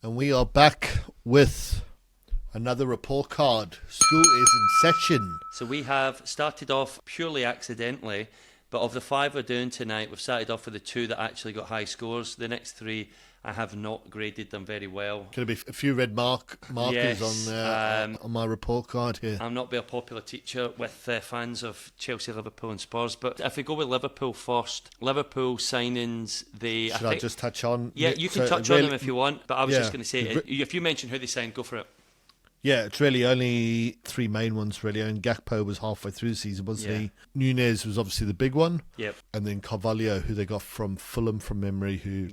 And we are back with another report card. School is in session. So we have started off purely accidentally, but of the 5 we're doing tonight, we've started off with the 2 that actually got high scores. The next 3, I have not graded them very well. Going to be a few red markers Yes, on my report card here. I'm not be a popular teacher with fans of Chelsea, Liverpool and Spurs, but if we go with Liverpool first, Liverpool signings, I just touch on? Yeah, you can touch on them if you want, but I was just going to say, if you mention who they signed, go for it. Yeah, it's really only 3 main ones, really. And Gakpo was halfway through the season, wasn't he? Nunez was obviously the big one. Yep. And then Carvalho, who they got from Fulham from memory, who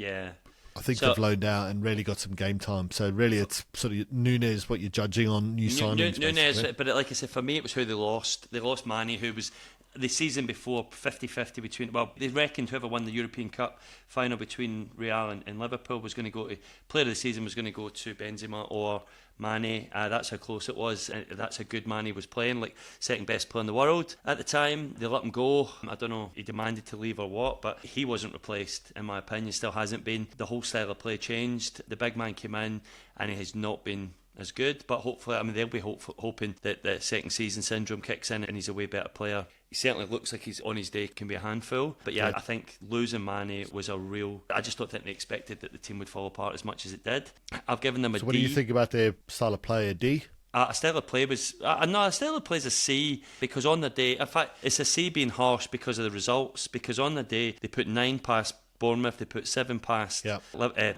I think they've loaned out and really got some game time. So really it's sort of Nunez what you're judging on new signings. Nunez, but like I said, for me it was who they lost. They lost Mane, who was the season before 50-50 between, well, they reckoned whoever won the European Cup final between Real and Liverpool was going to go to, player of the season was going to go to Benzema or Mane. That's how close it was. That's how good Mane was playing, like second best player in the world at the time. They let him go. I don't know, he demanded to leave or what, but he wasn't replaced, in my opinion. Still hasn't been. The whole style of play changed. The big man came in and he has not been as good, but hopefully, I mean, they'll be hoping that the second season syndrome kicks in and he's a way better player. He certainly looks like he's on his day, can be a handful. But yeah, I think losing Mane was a real... I just don't think they expected that the team would fall apart as much as it did. I've given them a D. So what do you think about their style of play, a D? A style of play was... no, a style of play is a C, because on the day... In fact, it's a C being harsh because of the results, because on the day, they put 9 past Bournemouth, they put 7 past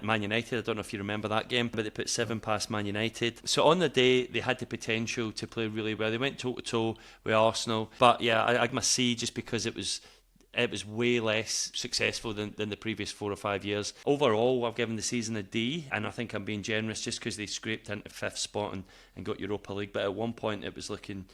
Man United. I don't know if you remember that game, but they put 7 past Man United. So on the day, they had the potential to play really well. They went toe-to-toe with Arsenal. But yeah, I must see, just because it was way less successful than the previous 4 or 5 years. Overall, I've given the season a D, and I think I'm being generous just because they scraped into 5th spot and got Europa League. But at one point, it was looking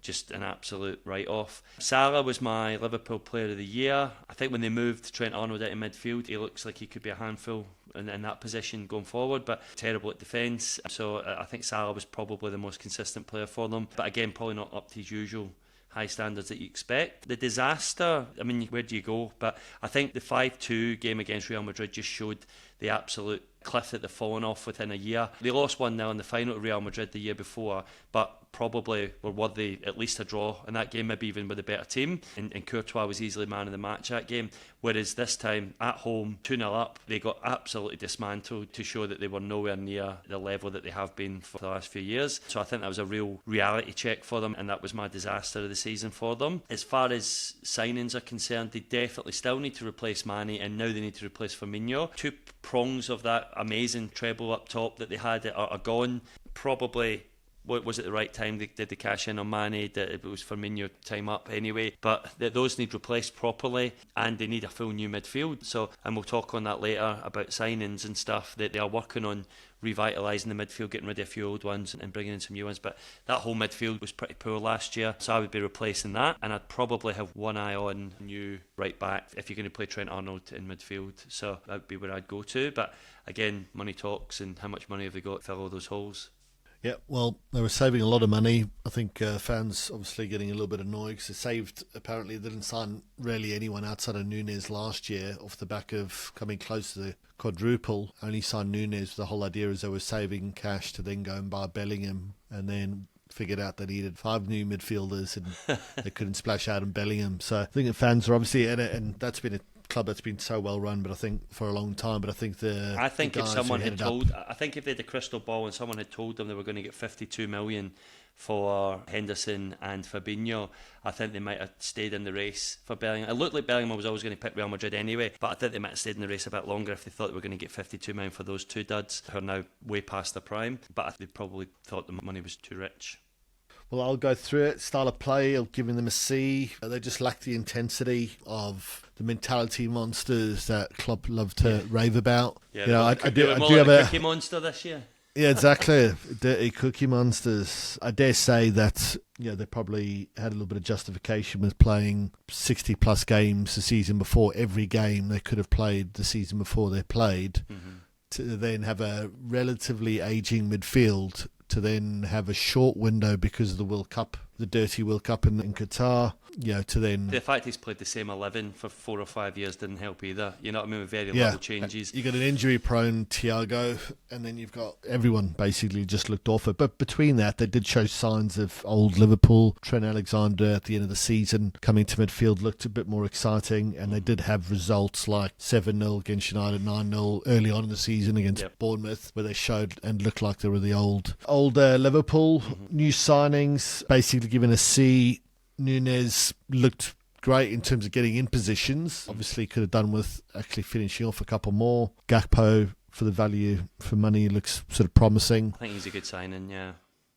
just an absolute write-off. Salah was my Liverpool Player of the Year. I think when they moved Trent Arnold into midfield, he looks like he could be a handful in that position going forward, but terrible at defence. So I think Salah was probably the most consistent player for them. But again, probably not up to his usual high standards that you expect. The disaster, I mean, where do you go? But I think the 5-2 game against Real Madrid just showed the absolute cliff that they've fallen off within a year. They lost 1-0 in the final to Real Madrid the year before, but probably were worthy at least a draw in that game, maybe even with a better team. And Courtois was easily man of the match that game. Whereas this time, at home, 2-0 up, they got absolutely dismantled to show that they were nowhere near the level that they have been for the last few years. So I think that was a real reality check for them, and that was my disaster of the season for them. As far as signings are concerned, they definitely still need to replace Mane, and now they need to replace Firmino. 2 prongs of that amazing treble up top that they had are gone. Probably... was it the right time did they cash in on Mane? That it was Firmino time up anyway, but those need replaced properly, and they need a full new midfield. So, and we'll talk on that later about signings and stuff, that they are working on revitalising the midfield, getting rid of a few old ones and bringing in some new ones. But that whole midfield was pretty poor last year, so I would be replacing that, and I'd probably have one eye on new right back if you're going to play Trent Arnold in midfield. So that would be where I'd go to. But again, money talks, and how much money have they got to fill all those holes? Yeah, well, they were saving a lot of money. I think fans obviously getting a little bit annoyed because they saved, apparently they didn't sign really anyone outside of Nunez last year off the back of coming close to the quadruple. Only signed Nunez. The whole idea is they were saving cash to then go and buy Bellingham, and then figured out they needed 5 new midfielders and they couldn't splash out in Bellingham. So I think the fans are obviously in it, and that's been a club that's been so well run, but I think for a long time. But I think if someone had told, I think if they had a crystal ball and someone had told them they were going to get 52 million for Henderson and Fabinho, I think they might have stayed in the race for Bellingham. It looked like Bellingham was always going to pick Real Madrid anyway, but I think they might have stayed in the race a bit longer if they thought they were going to get 52 million for those 2 duds who are now way past their prime. But they probably thought the money was too rich. Well, I'll go through it. Style of play, I'll give them a C. They just lack the intensity of the mentality monsters that Klopp love to rave about. Yeah, I do have a cookie monster this year. Yeah, exactly. Dirty cookie monsters. I dare say that they probably had a little bit of justification with playing 60 plus games the season before. Every game they could have played the season before they played, to then have a relatively ageing midfield, to then have a short window because of the World Cup, the dirty World Cup in Qatar. to then... The fact he's played the same 11 for 4 or 5 years didn't help either. You know what I mean? With very little changes. You got an injury-prone Thiago, and then you've got everyone basically just looked off it. But between that, they did show signs of old Liverpool. Trent Alexander at the end of the season coming to midfield looked a bit more exciting, and they did have results like 7-0 against United, 9-0 early on in the season against Bournemouth, where they showed and looked like they were the old Liverpool. New signings, basically given a C. Núñez looked great in terms of getting in positions. Obviously could have done with actually finishing off a couple more. Gakpo, for the value for money, looks sort of promising. I think he's a good signing, yeah.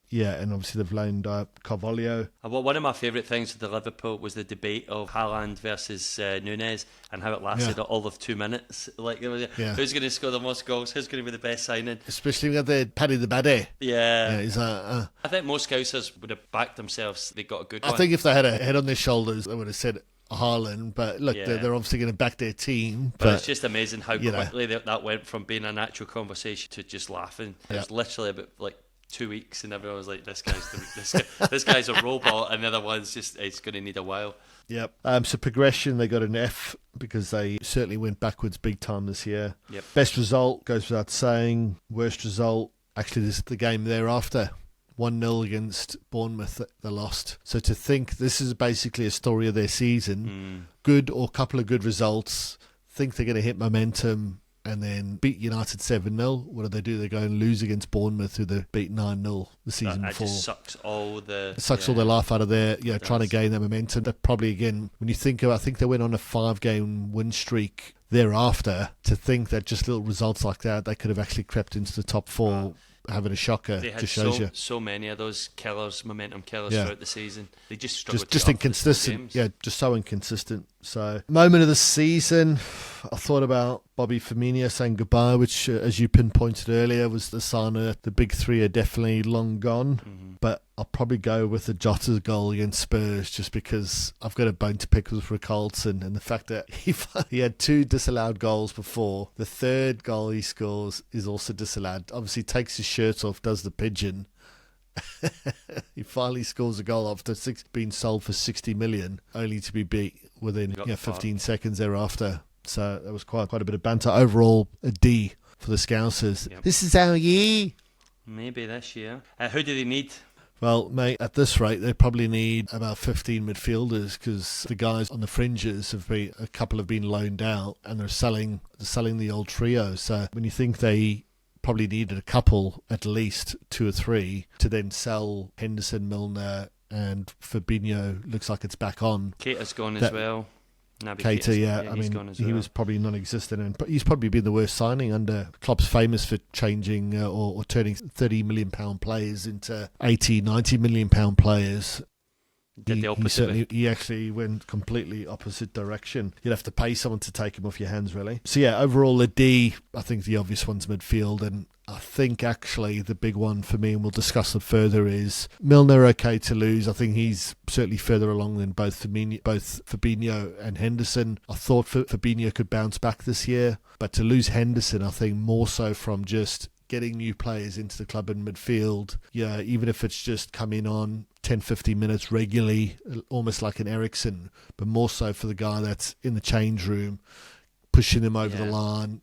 Yeah, and obviously they've loaned Carvalho. One of my favourite things with the Liverpool was the debate of Haaland versus Núñez and how it lasted all of 2 minutes. Like, who's going to score the most goals? Who's going to be the best signing? Especially when they had Paddy the Baddy. Yeah. He's I think most Scousers would have backed themselves. They got a good one. I think if they had a head on their shoulders, they would have said Haaland, but look, they're obviously going to back their team. But it's just amazing how quickly that went from being a natural conversation to just laughing. It was literally about like 2 weeks, and everyone was like, "This guy's a robot," and the other one's just it's going to need a while. Yep. So progression, they got an F because they certainly went backwards big time this year. Yep. Best result goes without saying. Worst result, actually, this is the game thereafter. 1-0 against Bournemouth, they lost. So to think this is basically a story of their season, good or couple of good results, think they're going to hit momentum and then beat United 7-0. What do? They go and lose against Bournemouth, who they beat 9-0 the season before. Just sucks all the... It sucks all their life out of there, trying to gain that momentum. That probably, again, when you think about, I think they went on a 5-game win streak thereafter. To think that just little results like that, they could have actually crept into the top 4. Having a shocker, they had just shows you so many of those momentum killers throughout the season. They just struggled just inconsistent. Just so inconsistent. So, moment of the season, I thought about Bobby Firmino saying goodbye, which, as you pinpointed earlier, was the sign that the big three are definitely long gone. But I'll probably go with the Jota's goal against Spurs, just because I've got a bone to pick with Richarlison, and the fact that he had 2 disallowed goals before. The third goal he scores is also disallowed. Obviously takes his shirt off, does the pigeon. He finally scores a goal after being sold for 60 million, only to be beat within 15 seconds thereafter. So that was quite a bit of banter. Overall, a D for the Scousers. Yep. This is our year. Maybe this year. Who do they need? Well, mate, at this rate, they probably need about 15 midfielders, because the guys on the fringes a couple have been loaned out, and they're selling the old trio. So when you think they probably needed a couple, at least 2 or 3, to then sell Henderson, Milner, and Fabinho looks like it's back on. Keita's gone as well. Keita, I mean, he was probably non-existent, and he's probably been the worst signing under Klopp's famous for changing or turning £30 million players into £80, £90 million players. Did the opposite. He actually went completely opposite direction. You'd have to pay someone to take him off your hands, really. So yeah, overall a D. I think the obvious one's midfield, and I think actually the big one for me, and we'll discuss it further, is Milner. Okay to lose. I think he's certainly further along than both Fabinho and Henderson. I thought Fabinho could bounce back this year, but to lose Henderson, I think more so from just getting new players into the club in midfield. Yeah, even if it's just coming on 10-15 minutes regularly, almost like an Eriksen, but more so for the guy that's in the change room, pushing him over the line,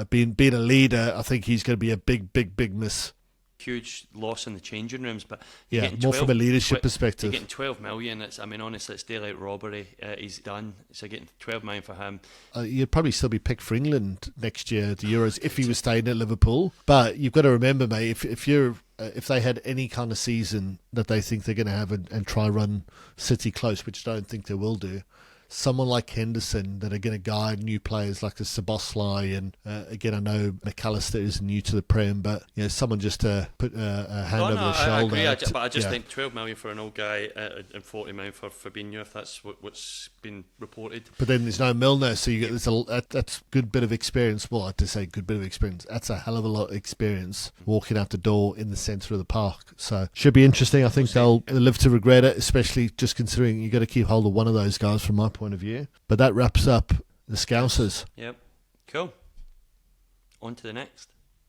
being a leader. I think he's going to be a big miss. Huge loss in the changing rooms, but more from a leadership perspective. You're getting 12 million. Honestly, it's daylight robbery. He's done. So getting 12 million for him. You'd probably still be picked for England next year at the Euros if he was staying at Liverpool. But you've got to remember, mate, if they had any kind of season that they think they're going to have and try run City close, which I don't think they will do, someone like Henderson that are going to guide new players like the Szoboszlai, and again, I know McAllister is new to the Prem, but someone just to put a hand over the shoulder. I agree, but I just think 12 million for an old guy and 40 million for Fabinho, if that's what's been reported. But then there's no Milner, so you get that's a good bit of experience. Well, I have to say good bit of experience. That's a hell of a lot of experience walking out the door in the centre of the park. So should be interesting. I think they'll live to regret it, especially just considering you got to keep hold of one of those guys from my point of view. But that wraps up the Scousers. Yep. Cool. On to the next.